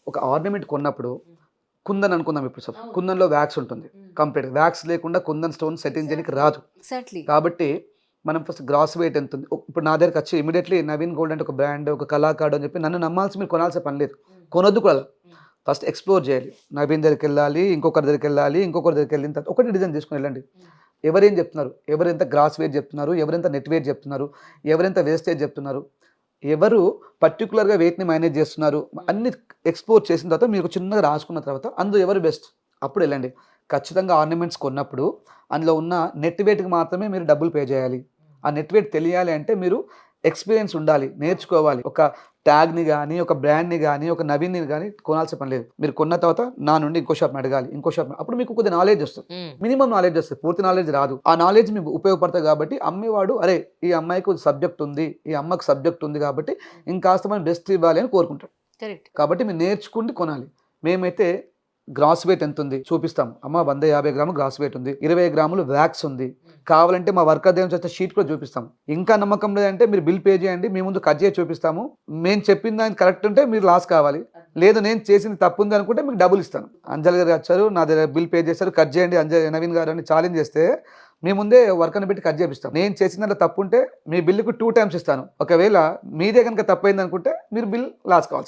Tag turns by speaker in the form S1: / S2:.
S1: ఒక ఆర్నమెంట్ కొన్నప్పుడు కుందన్ అనుకుందాం ఇప్పుడు
S2: అవును.
S1: కుందన్‌లో వ్యాక్స్ ఉంటుంది. కంప్లీట్ వ్యాక్స్ లేకుండా కుందన్ స్టోన్ సెట్టింగ్ చేయనికి రాదు.
S2: ఎగ్జాక్ట్‌లీ.
S1: కాబట్టి మనం ఫస్ట్ గ్రాస్ వెయిట్ ఎంతుంది? ఇప్పుడు నా దగ్గరకొచ్చి ఇమ్మీడియేట్‌లీ నవీన్ గోల్డ్ అంటే ఒక బ్రాండ్, ఒక కళాకారుడు అని చెప్పి నన్ను నమ్మాల్సి మీరు కొనాల్సిన పని లేదు. కొనొద్దు కూడా. ఫస్ట్ ఎక్స్‌ప్లోర్ చేయాలి. నవీన్ దగ్గరికెళ్ళాలి, ఇంకొకరి దగ్గరికెళ్ళాలి, ఇంకొకరి దగ్గరికెళ్ళిన తర్వాత ఒకటే డిజైన్ తీసుకొని వెళ్ళండి. ఎవరేం చెప్తున్నారు? ఎవరెంత గ్రాస్ వెయిట్ చెప్తున్నారు? ఎవరెంత నెట్ వెయిట్ చెప్తున్నారు? ఎవరెంత వేస్టేజ్ చెప్తున్నారు? ఎవరు పర్టిక్యులర్‌గా వెయిట్‌ని మేనేజ్ చేస్తున్నారు? అన్నీ ఎక్స్‌ప్లోర్ చేసిన తర్వాత మీరు చిన్నగా రాసుకున్న తర్వాత అందులో ఎవరు బెస్ట్ అప్పుడెళ్ళండి. ఖచ్చితంగా ఆర్నమెంట్స్ కొన్నప్పుడు అందులో ఉన్న నెట్ వెయిట్‌కి మాత్రమే మీరు డబ్బులు పే చేయాలి. ఆ నెట్ వెయిట్ తెలియాలి అంటే మీరు ఎక్స్‌పీరియన్స్ ఉండాలి. నేర్చుకోవాలి. ఒక ట్యాగ్‌ని గాని, ఒక బ్రాండ్‌ని గాని, ఒక నవీన్‌ని గాని కొనాల్సిన పని లేదు. మీరు కొన్న తర్వాత నా నుండి ఇంకో షాప్‌ని అడగాలి. ఇంకో షాప్ అప్పుడు మీకు కొద్దిగా నాలెడ్జ్ వస్తది. మినిమమ్ నాలెడ్జ్ వస్తది. పూర్తి నాలెడ్జ్ రాదు. ఆ నాలెడ్జ్ మీకు ఉపయోగపడతది కాబట్టి అమ్మేవాడు అరే! ఈ అమ్మాయికి సబ్జెక్ట్ ఉంది. ఈ అమ్మకి సబ్జెక్ట్ ఉంది కాబట్టి ఇంకాస్త మనం బెస్ట్ ఇవ్వాలి అని కోరుకుంటాడు.
S2: కరెక్ట్.
S1: కాబట్టి మీరు నేర్చుకుండి కొనాలి. మేమైతే గ్రాస్ వెయిట్ ఎంతుంది చూపిస్తాం. అమ్మ 150 గ్రాములు గ్రాస్ వెయిట్ ఉంది. 20 గ్రాములు వ్యాక్స్ ఉంది. కావాలంటే మా వర్కర్ దగ్గర నుంచి వచ్చే షీట్ కూడా చూపిస్తాం. ఇంకా నమ్మకం లేదంటే మీరు బిల్ పే చేయండి. మీ ముందు కట్ చేసి చూపిస్తాము. మేము చెప్పిన దానికి కరెక్ట్ ఉంటే మీరు లాస్ కావాలి. లేదు నేను చేసింది తప్పుంది అనుకుంటే మీకు డబ్బులు ఇస్తాను. అంజలి గారు వచ్చారు. నా దగ్గర బిల్ పే చేశారు. కట్ చేయండి నవీన్ గారు అని ఛాలెంజ్ చేస్తే మీ ముందే వర్కర్‌ని పెట్టి కట్ చేపిస్తాం. నేను చేసిన దాంట్లో తప్పుంటే మీ బిల్‌కి 2 టైమ్స్ ఇస్తాను. ఒకవేళ మీదే గనుక తప్పయిందనుకుంటే మీరు బిల్ లాస్ కావాల్సిందే.